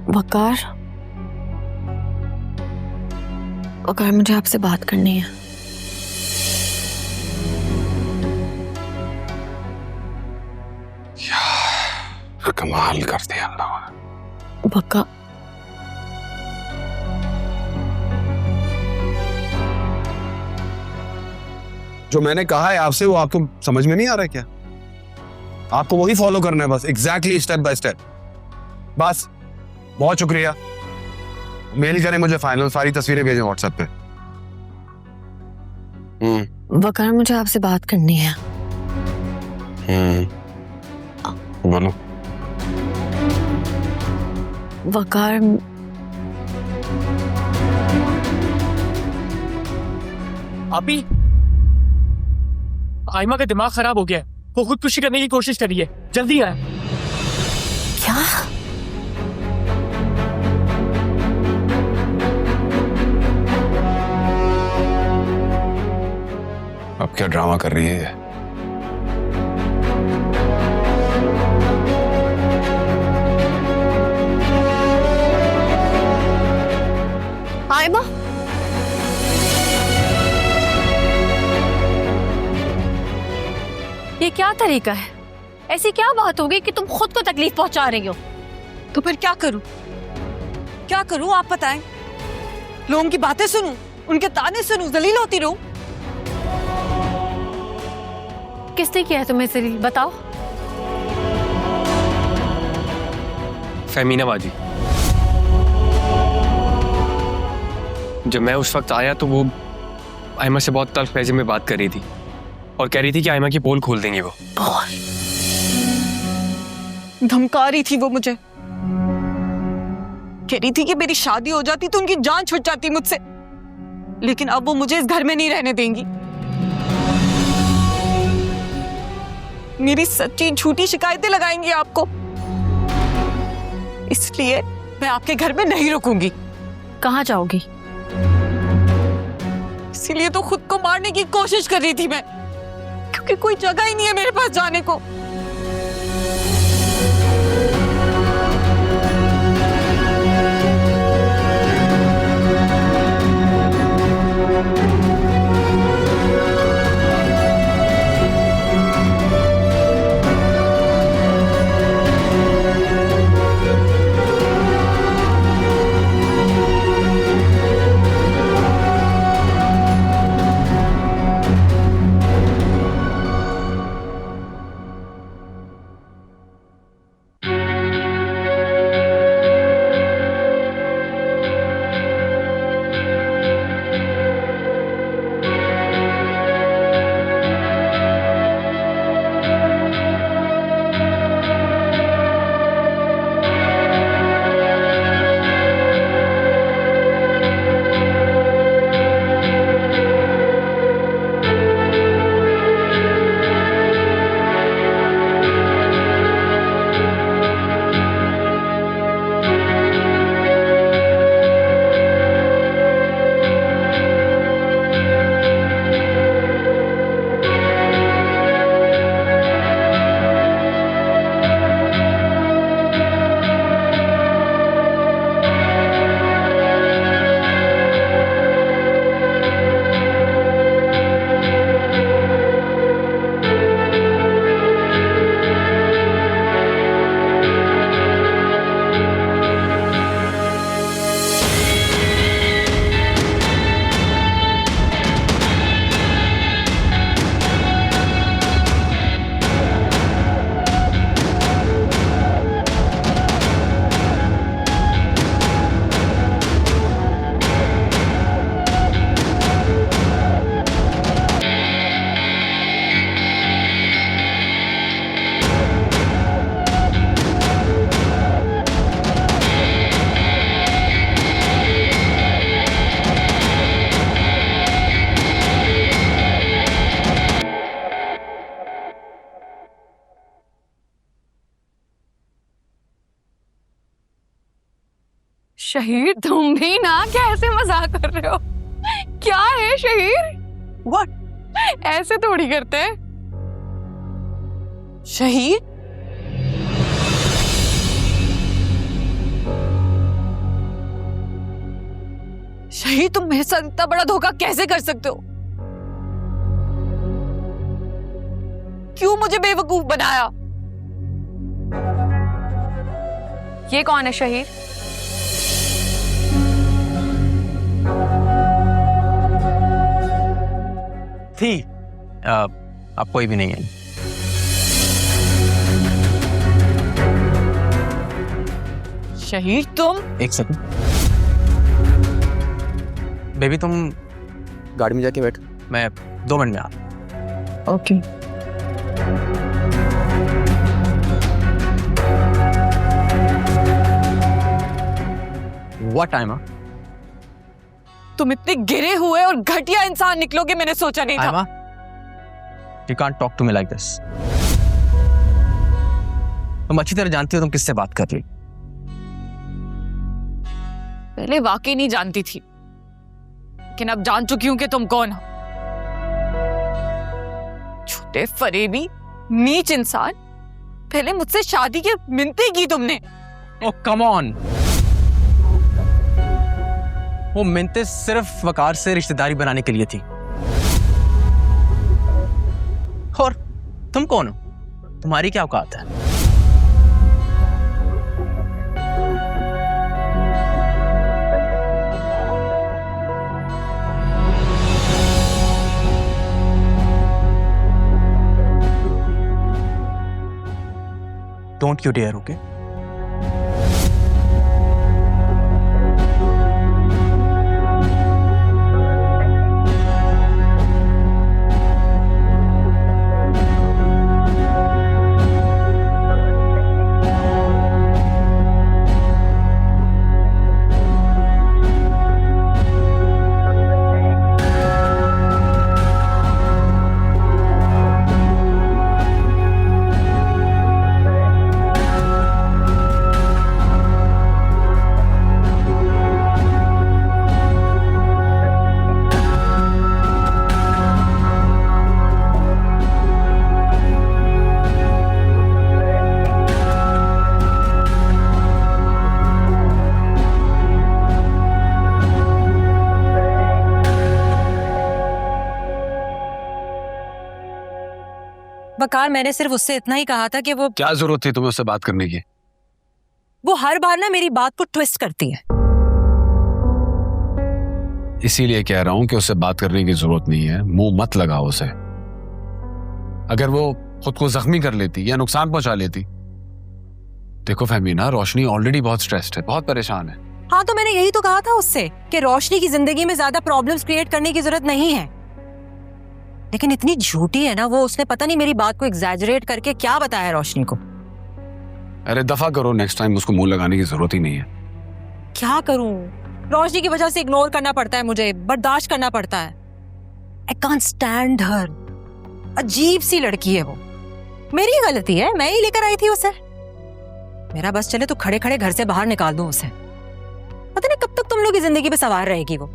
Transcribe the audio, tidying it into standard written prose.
वकार, वकार मुझे आपसे बात करनी है। यार कमाल कर दिया अल्लाह ने। वकार, जो मैंने कहा है आपसे वो आपको समझ में नहीं आ रहा है क्या? आपको वही फॉलो करना है बस, एग्जैक्टली स्टेप बाय स्टेप। बस, बहुत शुक्रिया। मेल करें मुझे फाइनल, सारी तस्वीरें भेजें व्हाट्सएप पे। वकार मुझे आपसे बात करनी है। बोलो। वकार, आपी, आइमा का दिमाग खराब हो गया है। वो खुदकुशी करने की कोशिश करी है। जल्दी आए। क्या? अब क्या ड्रामा कर रही है? आइमा, ये क्या तरीका है? ऐसी क्या बात हो गई कि तुम खुद को तकलीफ पहुंचा रही हो? तो फिर क्या करूं? क्या करूं आप बताएं? लोगों की बातें सुनूं, उनके ताने सुनूं, जलील होती रहूं? किसने किया है तुम्हें जलील? बताओ। फहमीना बाजी। जब मैं उस वक्त आया तो वो आइमा से बहुत तल्ख लहजे में बात कर रही थी और कह रही थी कि आइमा की पोल खोल देंगी वो। धमका रही थी वो मुझे। कह रही थी कि मेरी शादी हो जाती तो उनकी जान छूट जाती मुझसे, लेकिन अब वो मुझे इस घर में नहीं रहने देंगी। मेरी सच्ची झूठी शिकायतें लगाएंगी आपको, इसलिए मैं आपके घर में नहीं रुकूंगी। कहाँ जाओगी? इसीलिए तो खुद को मारने की कोशिश कर रही थी मैं, क्योंकि कोई जगह ही नहीं है मेरे पास जाने को। शहीर, तुम भी ना कैसे मजाक कर रहे हो? क्या है शहीर? What? ऐसे थोड़ी करते हैं। शहीद? शहीद, तुम मेरे साथ इतना बड़ा धोखा कैसे कर सकते हो? क्यों मुझे बेवकूफ बनाया? ये कौन है शहीद? थी अब कोई भी नहीं है। शहीद तुम? एक सेकंड बेबी, तुम गाड़ी में जाके बैठ, मैं 2 मिनट में आ। ओके। What time? तुम इतने गिरे हुए और घटिया इंसान निकलोगे मैंने सोचा नहीं था। You can't talk to me like this. तुम अच्छी तरह जानती हो तुम किससे बात कर रही। पहले वाकई नहीं जानती थी, लेकिन अब जान चुकी हूं कि तुम कौन हो। छोटे फरेबी नीच इंसान, पहले मुझसे शादी की मिन्नतें की तुमने। Oh come on! वो मिन्नतें सिर्फ वकार से रिश्तेदारी बनाने के लिए थी। और तुम कौन हो? तुम्हारी क्या औकात है? Don't you dare, okay? वकार, मैंने सिर्फ उससे इतना ही कहा था कि वो क्या जरूरत थी तुम्हें उससे बात करने की? वो हर बार ना मेरी बात को ट्विस्ट करती है। इसीलिए कह रहा हूं कि उससे बात करने की जरूरत नहीं है, मुंह मत लगाओ उसे। अगर वो खुद को जख्मी कर लेती या नुकसान पहुंचा लेती। देखो फहमीना, रोशनी ऑलरेडी बहुत स्ट्रेस्ड है, बहुत परेशान है। हाँ, तो मैंने यही तो कहा था उससे कि रोशनी की जिंदगी में ज्यादा प्रॉब्लम्स क्रिएट करने की जरूरत नहीं है। लेकिन इतनी झूठी है ना वो, उसने पता नहीं मेरी बात को एग्जैजरेट करके क्या बताया रोशनी को। अरे दफा करो, नेक्स्ट टाइम उसको मुंह लगाने की जरूरत ही नहीं है। क्या करूं? रोशनी की वजह से इग्नोर करना पड़ता है मुझे, बर्दाश्त करना पड़ता है। आई कांट स्टैंड हर। अजीब सी लड़की है वो। मेरी गलती है, मैं ही लेकर आई थी उसे। मेरा बस चले तो खड़े खड़े घर से बाहर निकाल दूं उसे। पता नहीं कब तक तुम लोग की जिंदगी पे सवार रहेगी वो।